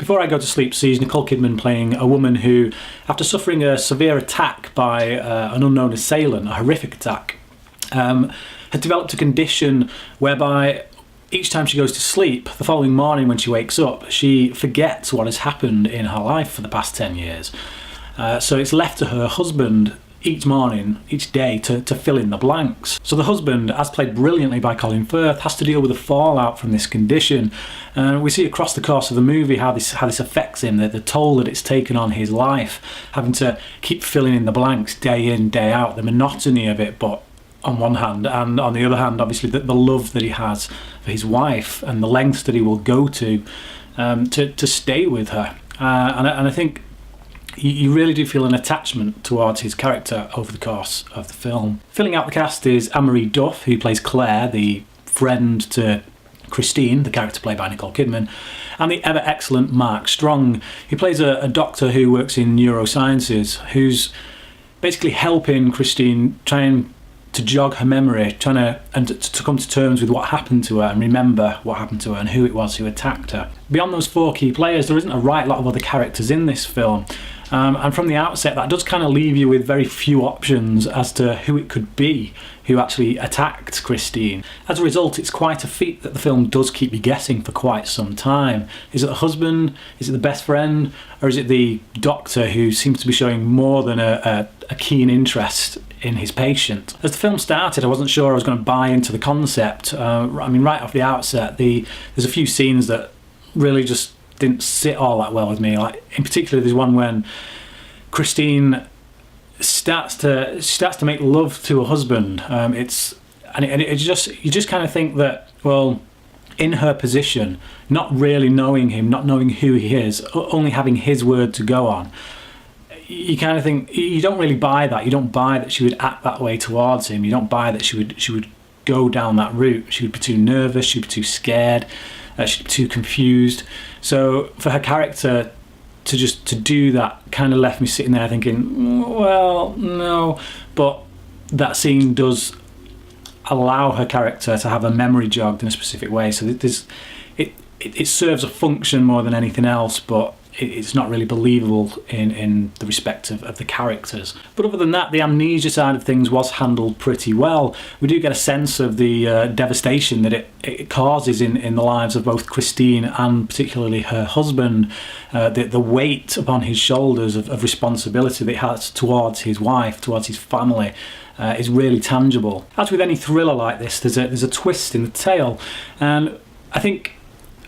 Before I Go to Sleep sees Nicole Kidman playing a woman who, after suffering a severe attack by an unknown assailant, a horrific attack, had developed a condition whereby each time she goes to sleep, the following morning when she wakes up, she forgets what has happened in her life for the past 10 years. So it's left to her husband each morning, each day, to fill in the blanks. So the husband, as played brilliantly by Colin Firth, has to deal with the fallout from this condition. And we see across the course of the movie how this affects him, the toll that it's taken on his life, having to keep filling in the blanks day in, day out, the monotony of it, but on one hand, and on the other hand, obviously, the love that he has for his wife and the lengths that he will go to stay with her. And I think you really do feel an attachment towards his character over the course of the film. Filling out the cast is Anne-Marie Duff, who plays Claire, the friend to Christine, the character played by Nicole Kidman, and the ever excellent Mark Strong, who plays a doctor who works in neurosciences, who's basically helping Christine trying to jog her memory, to come to terms with what happened to her and remember what happened to her and who it was who attacked her. Beyond those four key players, there isn't a right lot of other characters in this film. And from the outset, that does kind of leave you with very few options as to who it could be who actually attacked Christine. As a result, it's quite a feat that the film does keep you guessing for quite some time. Is it the husband? Is it the best friend? Or is it the doctor who seems to be showing more than a keen interest in his patient? As the film started, I wasn't sure I was going to buy into the concept. I mean, right off the outset, there's a few scenes that really just didn't sit all that well with me. Like, in particular, there's one when Christine starts to make love to her husband. You just kind of think that, well, in her position, not really knowing him, not knowing who he is, only having his word to go on, you kind of think, you don't really buy that. You don't buy that she would act that way towards him. You don't buy that she would go down that route. She would be too nervous. She'd be too scared. She'd be too confused. So for her character to do that kind of left me sitting there thinking, well, no. But that scene does allow her character to have a memory jogged in a specific way. So it serves a function more than anything else, but it's not really believable in the respect of the characters. But other than that, the amnesia side of things was handled pretty well. We do get a sense of the devastation that it causes in the lives of both Christine and particularly her husband. The weight upon his shoulders of responsibility that he has towards his wife, towards his family, is really tangible. As with any thriller like this, there's a twist in the tale, and I think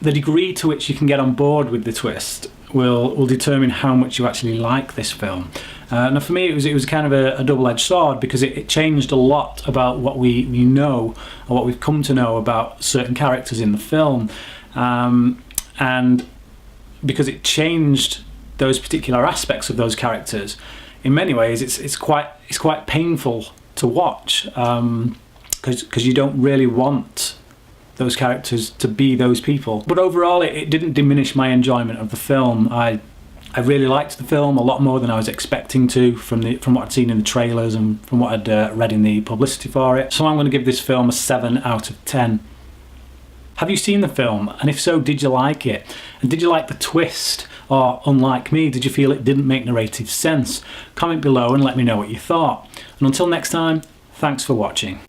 the degree to which you can get on board with the twist will determine how much you actually like this film. Now for me, it was kind of a double-edged sword, because it changed a lot about what we know or what we've come to know about certain characters in the film, and because it changed those particular aspects of those characters, in many ways it's quite painful to watch, because you don't really want those characters to be those people. But overall, it didn't diminish my enjoyment of the film. I really liked the film a lot more than I was expecting to from what I'd seen in the trailers and from what I'd read in the publicity for it. So I'm going to give this film a 7 out of 10. Have you seen the film? And if so, did you like it? And did you like the twist? Or, unlike me, did you feel it didn't make narrative sense? Comment below and let me know what you thought. And until next time, thanks for watching.